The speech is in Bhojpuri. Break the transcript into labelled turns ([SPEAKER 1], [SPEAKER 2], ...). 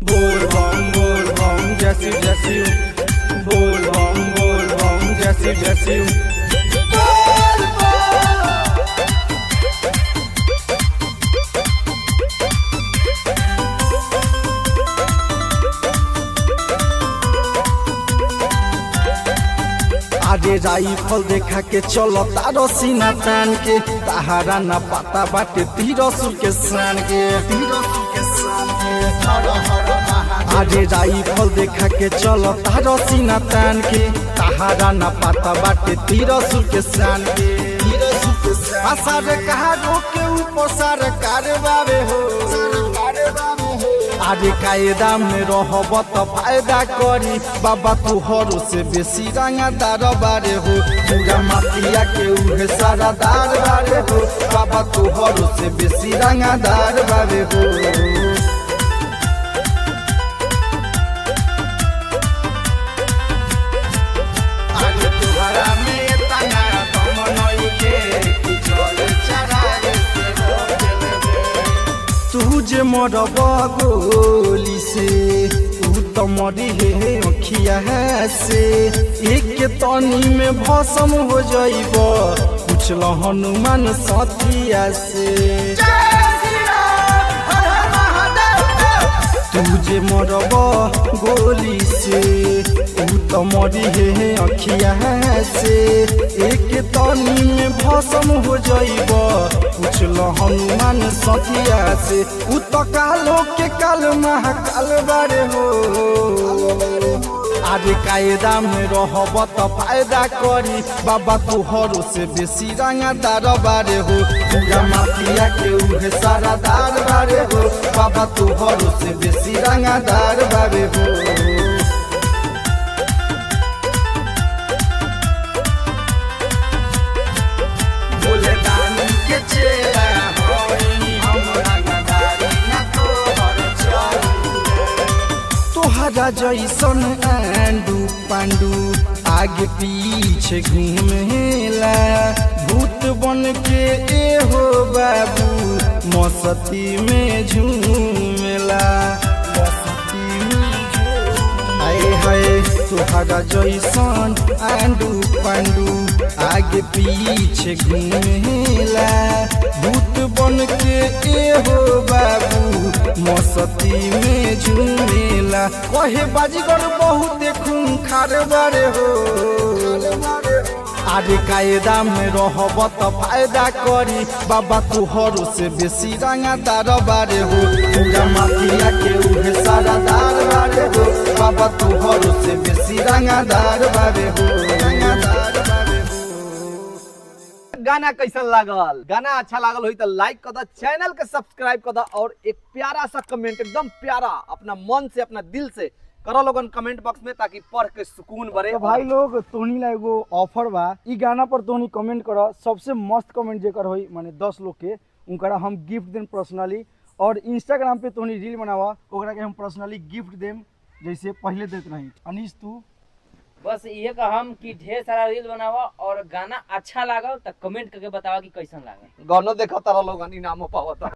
[SPEAKER 1] बोल बम जैसी जैसी बोल बम जैसी जैसी आगे राइफल देखा के चलो तारो सीना तान के तहारा ना पता बाटे तीरसुर के सान के आगे राइफल देखा के चलो तारो सीना तान के तहारा ना पता बाटे तीरसुर के सान के आसार कहा रोके ऊपर सरकार बाबे हो आगे कायदा में रहब तो फायदा करी बाबा तुहरो से बेसी रंगदार बारे हो पूरा माफिया के उहे सारा दार बारे हो बाबा तुहरो से बेसी रंगदार बारे हो आगे तुहरा में तना तुम नई के कि चले चरागे से तुझे मरब गोली से तू तो मरी है अखिया से एक तनी में भस्म हो जाइब पूछल हनुमान साथिया से तुझे मरब गोली से तू तो मरी है अखिया से एक तनी में भस्म हो जाइब पूछल हनुमान सतिया से उ तो कालो के काल महाकाल बारे हो आगे कायदा में रहब तो फायदा करी बाबा तुहरो से बेसी रंगदार बारे हो पूरा माफिया के उहे सारा दार बारे हो बाबा तुहरो से बेसी रंगदार बारे हो तोहरा जैसन आंडू पांडू आगे पीछे घूमेला भूत बन के ए हो बाबू मस्ती में झूमेला आए हाय तोहरा जैसन आंडू पांडू आगे पीछे घूमेला भूत बन के ए हो बाबू मस्ती में झूमेला कहे बाजीगर बहुत खूंखार बारे हो आगे कायदा में रहब तो फायदा करी बाबा तुहरो से बेसी रंगदार बारे हो पूरा माफिया के उहे सारा दार बारे हो बाबा तुहरो से बेसी रंगदार बारे हो
[SPEAKER 2] गाना कैसन लागल? गाना अच्छा लागल होई तो लाइक कर द, चैनल के सब्सक्राइब कर द और एक प्यारा सा कमेंट एकदम प्यारा अपना मन से अपना दिल से करो लोगन कमेंट बॉक्स में ताकि पढ़ के सुकून बरे।
[SPEAKER 3] तो भाई लोग तोहनी ला एगो ऑफर बा, ई गाना पर तोहनी कमेंट करो, सबसे मस्त कमेंट जेकर होई माने 10 लोग के उनकरा हम गिफ्ट देम पर्सनली, और इंस्टाग्राम पे तोहनी रील बनावा ओकरा के हम पर्सनली गिफ्ट देम जैसे पहले देत रही। अनीश तू
[SPEAKER 4] बस ये कहम कि ढेर सारा रील बनावा और गाना अच्छा लागल तो कमेंट करके बतावा कि कैसन लागल।
[SPEAKER 2] गानो देखा तारा लोगन इनामो पावता।